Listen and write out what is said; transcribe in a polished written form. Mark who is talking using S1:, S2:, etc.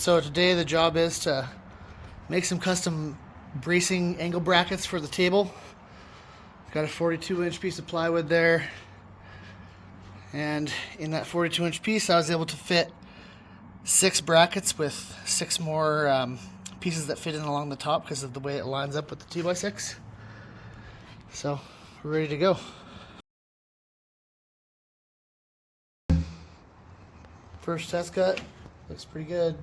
S1: So today the job is to make some custom bracing angle brackets for the table. Got a 42-inch piece of plywood there, and in that 42-inch piece I was able to fit 6 brackets with 6 more pieces that fit in along the top because of the way it lines up with the 2x6. So we're ready to go. First test cut, looks pretty good.